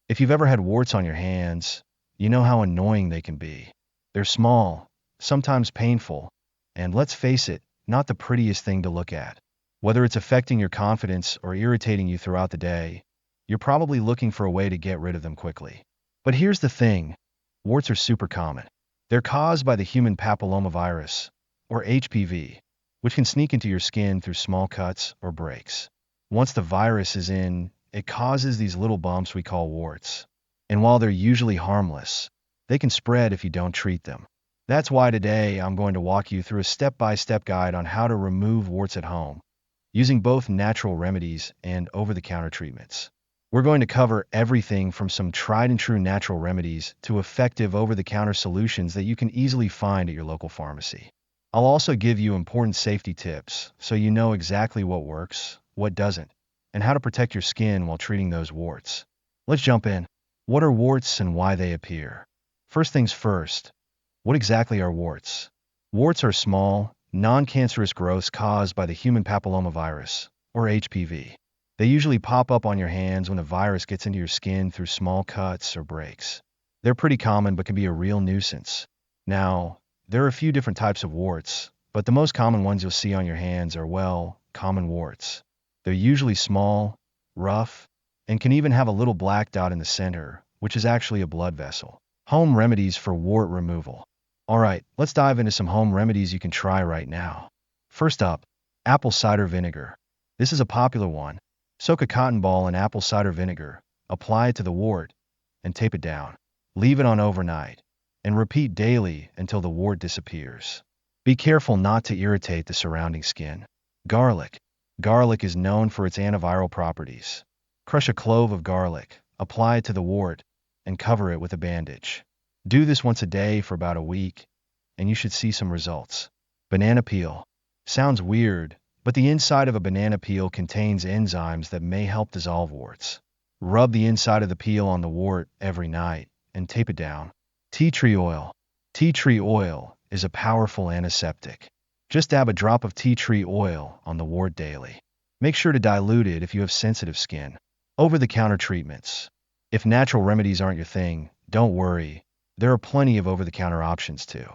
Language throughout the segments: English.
If you've ever had warts on your hands, you know how annoying they can be. They're small, sometimes painful, and let's face it, not the prettiest thing to look at. Whether it's affecting your confidence or irritating you throughout the day, you're probably looking for a way to get rid of them quickly. But here's the thing, warts are super common. They're caused by the human papillomavirus, or HPV, which can sneak into your skin through small cuts or breaks. Once the virus is in, it causes these little bumps we call warts. And while they're usually harmless, they can spread if you don't treat them. That's why today I'm going to walk you through a step-by-step guide on how to remove warts at home, using both natural remedies and over-the-counter treatments. We're going to cover everything from some tried-and-true natural remedies to effective over-the-counter solutions that you can easily find at your local pharmacy. I'll also give you important safety tips so you know exactly what works, what doesn't, and how to protect your skin while treating those warts. Let's jump in. What are warts and why they appear? First things first, what exactly are warts? Warts are small, non-cancerous growths caused by the human papillomavirus, or HPV. They usually pop up on your hands when the virus gets into your skin through small cuts or breaks. They're pretty common but can be a real nuisance. Now, there are a few different types of warts, but the most common ones you'll see on your hands are, well, common warts. They're usually small, rough, and can even have a little black dot in the center, which is actually a blood vessel. Home remedies for wart removal. Alright, let's dive into some home remedies you can try right now. First up, apple cider vinegar. This is a popular one. Soak a cotton ball in apple cider vinegar, apply it to the wart, and tape it down. Leave it on overnight, and repeat daily until the wart disappears. Be careful not to irritate the surrounding skin. Garlic. Garlic is known for its antiviral properties. Crush a clove of garlic, apply it to the wart, and cover it with a bandage. Do this once a day for about a week, and you should see some results. Banana peel. Sounds weird, but the inside of a banana peel contains enzymes that may help dissolve warts. Rub the inside of the peel on the wart every night, and tape it down. Tea tree oil. Tea tree oil is a powerful antiseptic. Just dab a drop of tea tree oil on the wart daily. Make sure to dilute it if you have sensitive skin. Over-the-counter treatments. If natural remedies aren't your thing, don't worry. There are plenty of over-the-counter options too.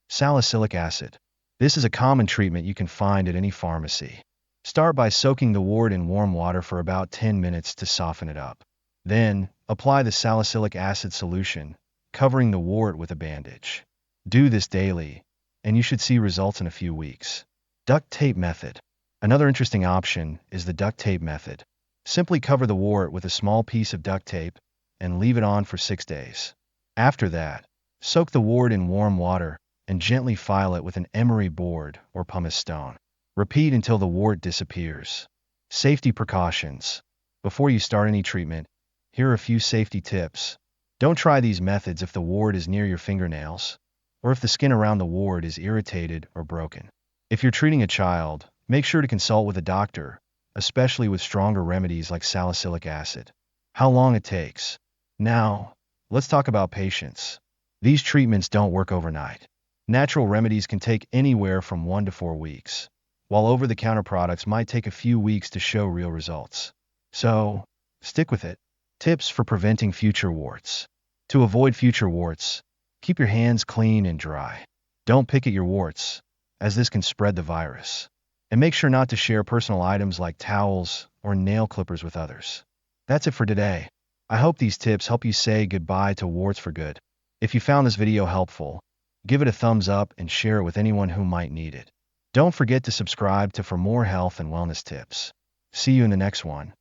Salicylic acid. This is a common treatment you can find at any pharmacy. Start by soaking the wart in warm water for about 10 minutes to soften it up. Then, apply the salicylic acid solution, covering the wart with a bandage. Do this daily, and you should see results in a few weeks. Duct tape method. Another interesting option is the duct tape method. Simply cover the wart with a small piece of duct tape and leave it on for 6 days. After that, soak the wart in warm water and gently file it with an emery board or pumice stone. Repeat until the wart disappears. Safety precautions. Before you start any treatment, here are a few safety tips. Don't try these methods if the wart is near your fingernails, or if the skin around the wart is irritated or broken. If you're treating a child, make sure to consult with a doctor, especially with stronger remedies like salicylic acid. How long it takes. Now, let's talk about patience. These treatments don't work overnight. Natural remedies can take anywhere from 1 to 4 weeks, while over-the-counter products might take a few weeks to show real results. So, stick with it. Tips for preventing future warts. To avoid future warts, keep your hands clean and dry. Don't pick at your warts, as this can spread the virus. And make sure not to share personal items like towels or nail clippers with others. That's it for today. I hope these tips help you say goodbye to warts for good. If you found this video helpful, give it a thumbs up and share it with anyone who might need it. Don't forget to subscribe for more health and wellness tips. See you in the next one.